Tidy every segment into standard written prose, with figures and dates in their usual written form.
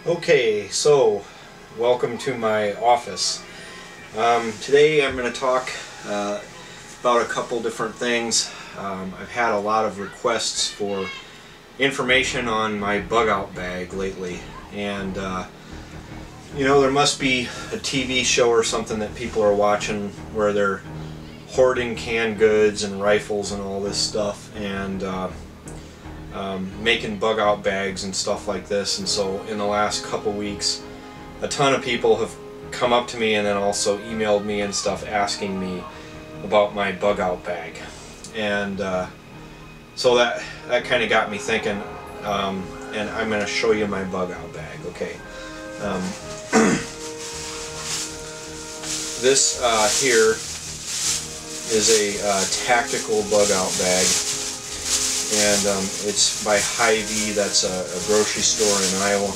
Okay, so welcome to my office. Today I'm going to talk about a couple different things. I've had a lot of requests for information on my bug out bag lately, and you know, there must be a TV show or something that people are watching where they're hoarding canned goods and rifles and all this stuff, and making bug out bags and stuff like this. And so in the last couple weeks, a ton of people have come up to me and then also emailed me and stuff asking me about my bug out bag. And so that kind of got me thinking, and I'm going to show you my bug out bag. Okay. This here is a tactical bug out bag, and it's by Hy-Vee. That's a grocery store in Iowa,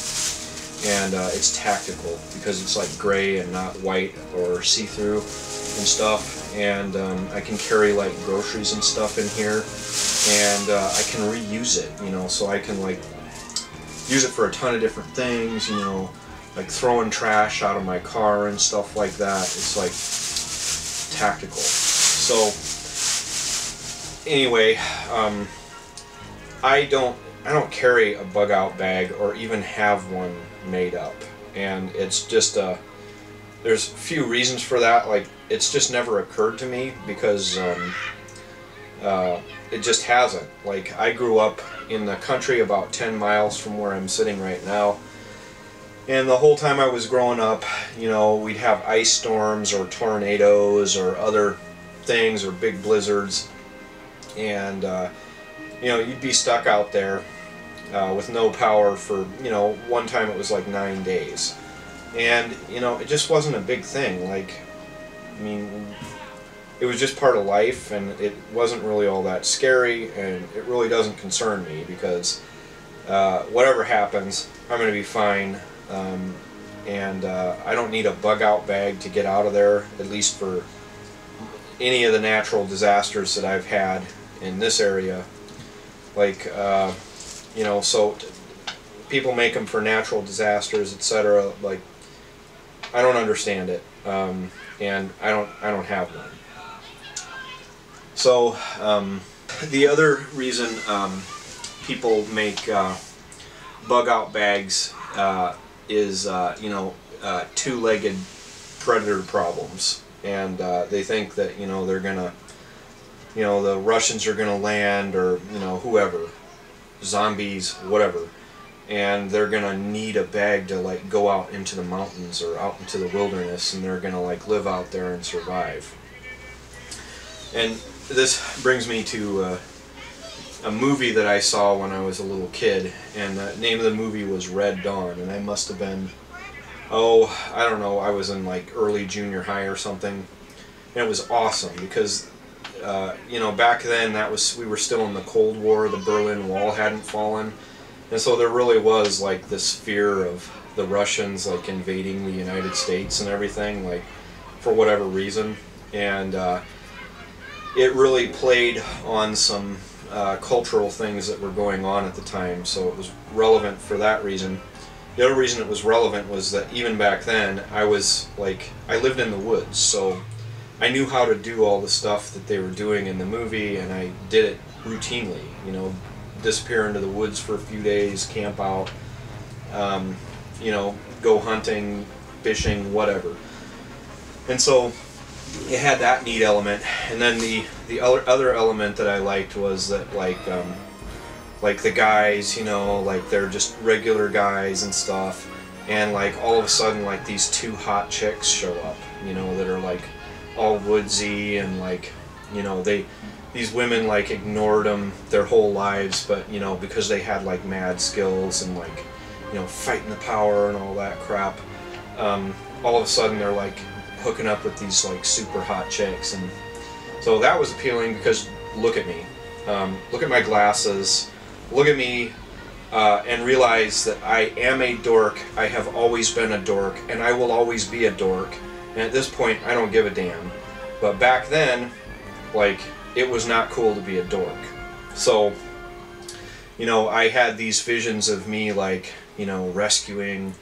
and it's tactical because it's like gray and not white or see-through and stuff, and I can carry like groceries and stuff in here, and I can reuse it, you know, so I can like use it for a ton of different things, you know, like throwing trash out of my car and stuff like that. It's like tactical. So anyway, I don't carry a bug out bag or even have one made up, and it's just there's a few reasons for that. Like, it's just never occurred to me because it just hasn't. Like, I grew up in the country about 10 miles from where I'm sitting right now, and the whole time I was growing up, you know, we'd have ice storms or tornadoes or other things or big blizzards, and you know, you'd be stuck out there with no power for, you know, one time it was like 9 days, and you know, it just wasn't a big thing. Like, I mean, it was just part of life, and it wasn't really all that scary, and it really doesn't concern me because whatever happens, I'm going to be fine, and I don't need a bug out bag to get out of there, at least for any of the natural disasters that I've had in this area. Like, you know, so people make them for natural disasters, etc. Like, I don't understand it, and I don't have one. So the other reason people make bug out bags is you know, two-legged predator problems, and they think that, you know, they're gonna, you know, the Russians are gonna land, or, you know, whoever, zombies, whatever, and they're gonna need a bag to like go out into the mountains or out into the wilderness, and they're gonna like live out there and survive. And this brings me to a movie that I saw when I was a little kid, and the name of the movie was Red Dawn, and I must have been, oh, I don't know, I was in like early junior high or something, and it was awesome because you know, back then we were still in the Cold War, the Berlin Wall hadn't fallen, and so there really was like this fear of the Russians like invading the United States and everything, like, for whatever reason, and it really played on some cultural things that were going on at the time, so it was relevant for that reason. The other reason it was relevant was that even back then I lived in the woods, so I knew how to do all the stuff that they were doing in the movie, and I did it routinely, you know, disappear into the woods for a few days, camp out, you know, go hunting, fishing, whatever. And so it had that neat element, and then the other element that I liked was that like the guys, you know, like they're just regular guys and stuff, and like all of a sudden like these two hot chicks show up, you know, that are like all woodsy, and like, you know, these women like ignored them their whole lives, but, you know, because they had like mad skills and like, you know, fighting the power and all that crap, all of a sudden they're like hooking up with these like super hot chicks. And so that was appealing because look at me, look at my glasses, look at me, and realize that I am a dork. I have always been a dork, and I will always be a dork, and at this point I don't give a damn. But back then, like, it was not cool to be a dork. So you know, I had these visions of me, like, you know, rescuing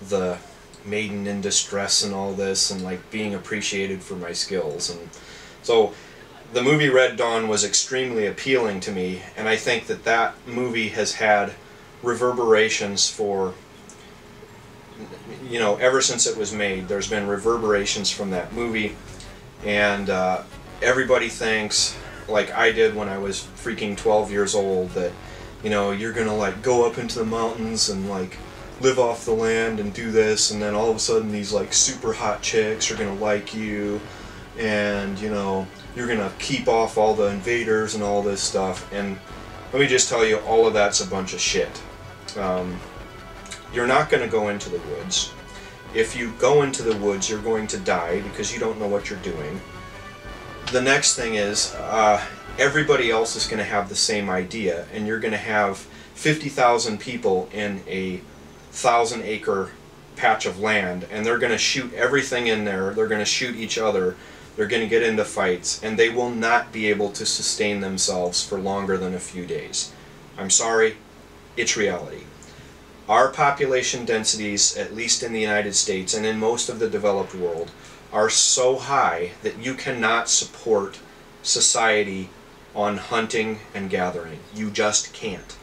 the maiden in distress and all this, and like being appreciated for my skills. And so the movie Red Dawn was extremely appealing to me, and I think that that movie has had reverberations for, you know, ever since it was made. There's been reverberations from that movie, and everybody thinks, like I did when I was freaking 12 years old, that, you know, you're gonna like go up into the mountains and like live off the land and do this, and then all of a sudden these like super hot chicks are gonna like you, and, you know, you're gonna keep off all the invaders and all this stuff. And let me just tell you, all of that's a bunch of shit. You're not gonna go into the woods. If you go into the woods, you're going to die because you don't know what you're doing. The next thing is, everybody else is going to have the same idea, and you're going to have 50,000 people in a 1,000-acre patch of land, and they're going to shoot everything in there. They're going to shoot each other. They're going to get into fights, and they will not be able to sustain themselves for longer than a few days. I'm sorry, it's reality. Our population densities, at least in the United States and in most of the developed world, are so high that you cannot support society on hunting and gathering. You just can't.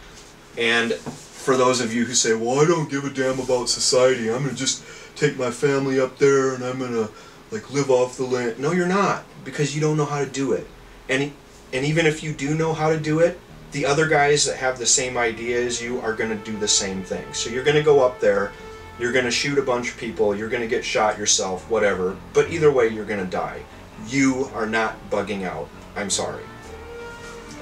And for those of you who say, well, I don't give a damn about society, I'm going to just take my family up there and I'm going to like live off the land. No, you're not, because you don't know how to do it. And even if you do know how to do it, the other guys that have the same idea as you are going to do the same thing. So you're going to go up there, you're going to shoot a bunch of people, you're going to get shot yourself, whatever, but either way you're going to die. You are not bugging out. I'm sorry.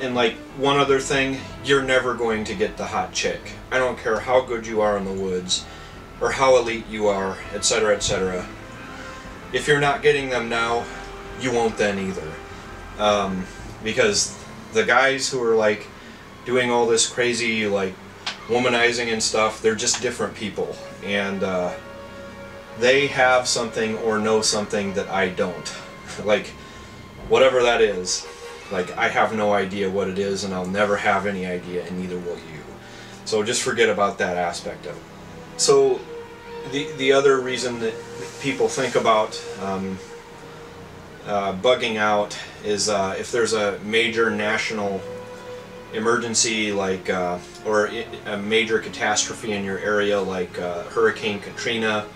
And like, one other thing, you're never going to get the hot chick. I don't care how good you are in the woods, or how elite you are, etc., etc. If you're not getting them now, you won't then either. Because the guys who are like doing all this crazy like womanizing and stuff, they're just different people, and they have something or know something that I don't. Like, whatever that is, like, I have no idea what it is, and I'll never have any idea, and neither will you. So just forget about that aspect of it. So the other reason that people think about bugging out is if there's a major national emergency, like or a major catastrophe in your area, like Hurricane Katrina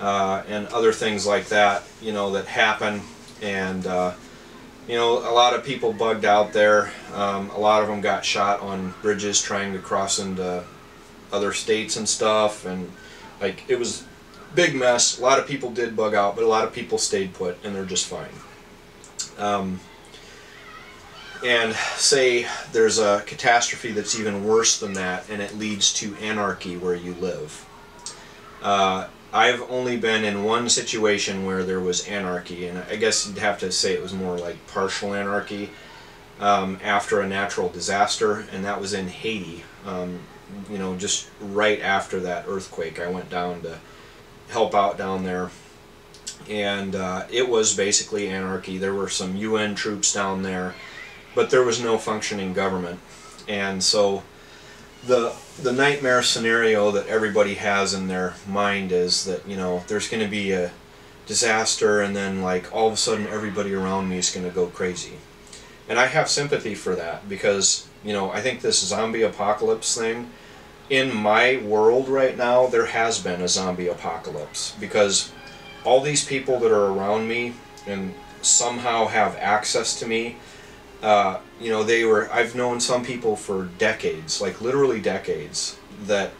and other things like that, you know, that happen, and you know, a lot of people bugged out there. A lot of them got shot on bridges trying to cross into other states and stuff, and like, it was a big mess. A lot of people did bug out, but a lot of people stayed put, and they're just fine. And say there's a catastrophe that's even worse than that, and it leads to anarchy where you live. I've only been in one situation where there was anarchy, and I guess you'd have to say it was more like partial anarchy, after a natural disaster, and that was in Haiti. You know, just right after that earthquake, I went down to help out down there, and it was basically anarchy. There were some UN troops down there, but there was no functioning government. And so the nightmare scenario that everybody has in their mind is that, you know, there's going to be a disaster, and then like all of a sudden everybody around me is going to go crazy. And I have sympathy for that, because, you know, I think this zombie apocalypse thing, in my world right now, there has been a zombie apocalypse, because all these people that are around me and somehow have access to me, you know, I've known some people for decades, like literally decades, that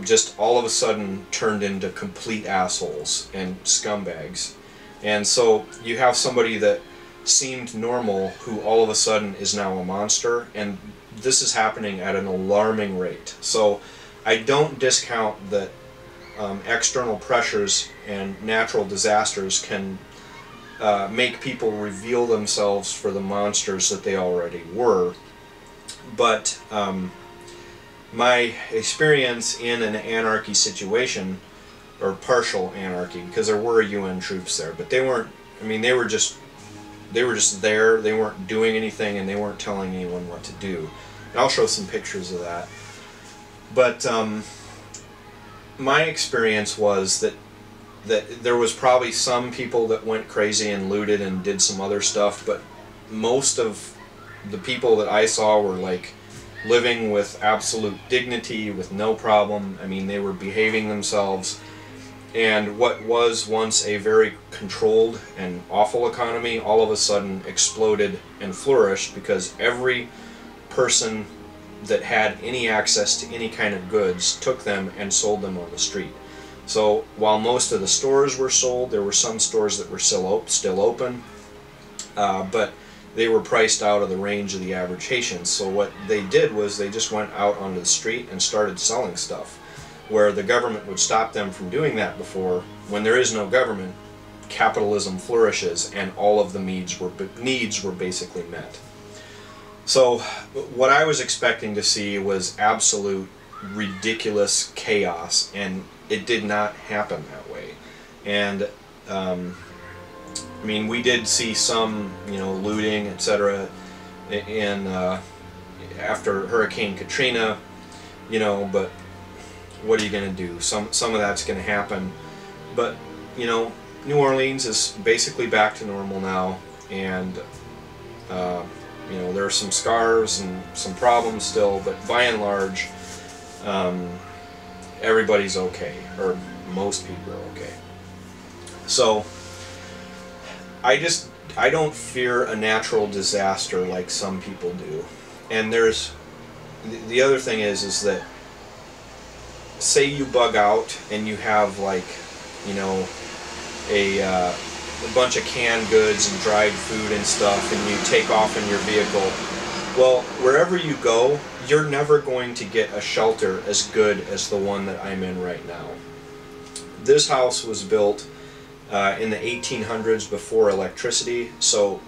just all of a sudden turned into complete assholes and scumbags. And so you have somebody that seemed normal who all of a sudden is now a monster, and this is happening at an alarming rate. So I don't discount that external pressures and natural disasters can make people reveal themselves for the monsters that they already were. But my experience in an anarchy situation, or partial anarchy, because there were UN troops there, but they weren't, I mean, they were just there, they weren't doing anything, and they weren't telling anyone what to do. And I'll show some pictures of that. But my experience was that there was probably some people that went crazy and looted and did some other stuff, but most of the people that I saw were like living with absolute dignity, with no problem. I mean, they were behaving themselves. And what was once a very controlled and awful economy all of a sudden exploded and flourished because every person that had any access to any kind of goods took them and sold them on the street. So while most of the stores were sold, there were some stores that were still open, but they were priced out of the range of the average Haitian. So what they did was they just went out onto the street and started selling stuff, where the government would stop them from doing that before. When there is no government, capitalism flourishes and all of the needs were basically met. So what I was expecting to see was absolute ridiculous chaos, and it did not happen that way. And I mean, we did see some, looting, etc. in after Hurricane Katrina, but what are you going to do? Some of that's going to happen, but New Orleans is basically back to normal now, and there are some scars and some problems still, but by and large, everybody's okay, or most people are okay. So I don't fear a natural disaster like some people do. And the other thing is that, say you bug out and you have like, a bunch of canned goods and dried food and stuff, and you take off in your vehicle. Well, wherever you go, you're never going to get a shelter as good as the one that I'm in right now. This house was built in the 1800s before electricity, so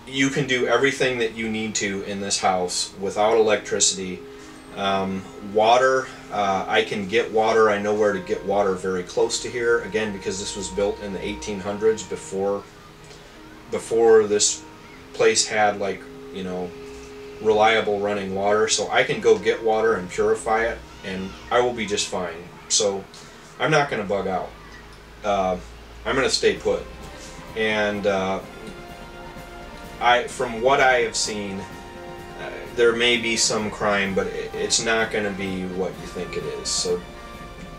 you can do everything that you need to in this house without electricity. Water, I can get water. I know where to get water very close to here, again because this was built in the 1800s before this place had like reliable running water. So I can go get water and purify it, and I will be just fine. So I'm not going to bug out. I'm going to stay put. And from what I have seen, there may be some crime, but it's not going to be what you think it is. So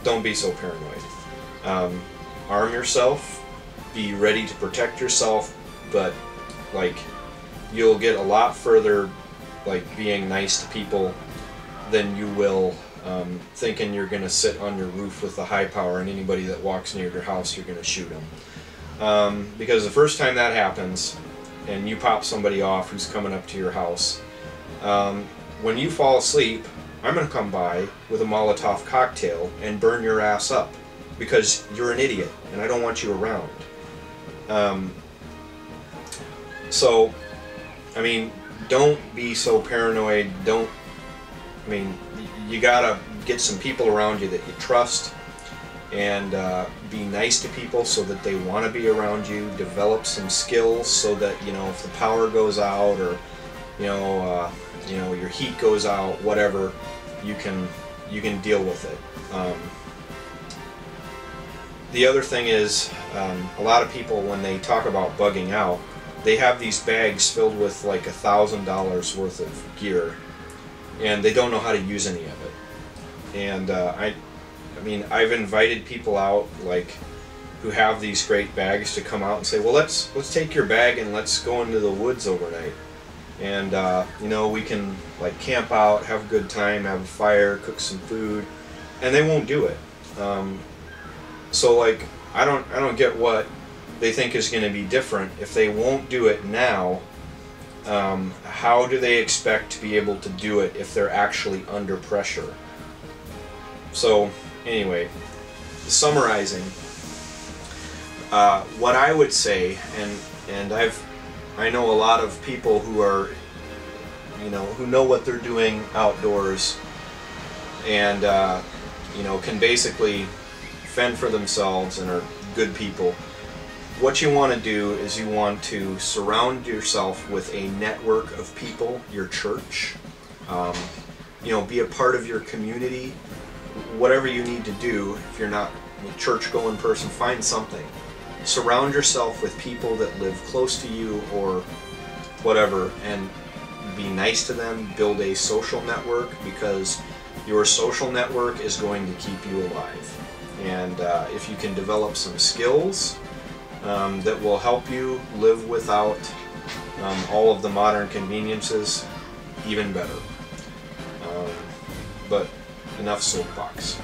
don't be so paranoid. Arm yourself, be ready to protect yourself, but like you'll get a lot further like being nice to people than you will thinking you're going to sit on your roof with a high power, and anybody that walks near your house you're going to shoot them. Because the first time that happens and you pop somebody off who's coming up to your house, when you fall asleep, I'm going to come by with a Molotov cocktail and burn your ass up because you're an idiot and I don't want you around. So, I mean, don't be so paranoid. You gotta get some people around you that you trust, and be nice to people so that they want to be around you. Develop some skills so that if the power goes out, or your heat goes out, whatever, you can deal with it. The other thing is, a lot of people, when they talk about bugging out, they have these bags filled with like $1,000 worth of gear, and they don't know how to use any of it. And I mean, I've invited people out like who have these great bags to come out and say, well, let's take your bag and let's go into the woods overnight. And we can like camp out, have a good time, have a fire, cook some food, and they won't do it. So like I don't get what they think is going to be different if they won't do it now. How do they expect to be able to do it if they're actually under pressure? So anyway, summarizing, what I would say, and I know a lot of people who are, who know what they're doing outdoors, and can basically fend for themselves and are good people. What you want to do is you want to surround yourself with a network of people, your church, You know, be a part of your community. Whatever you need to do, if you're not a church-going person, find something. Surround yourself with people that live close to you or whatever, and be nice to them. Build a social network, because your social network is going to keep you alive. And if you can develop some skills that will help you live without all of the modern conveniences, even better. But enough soapbox.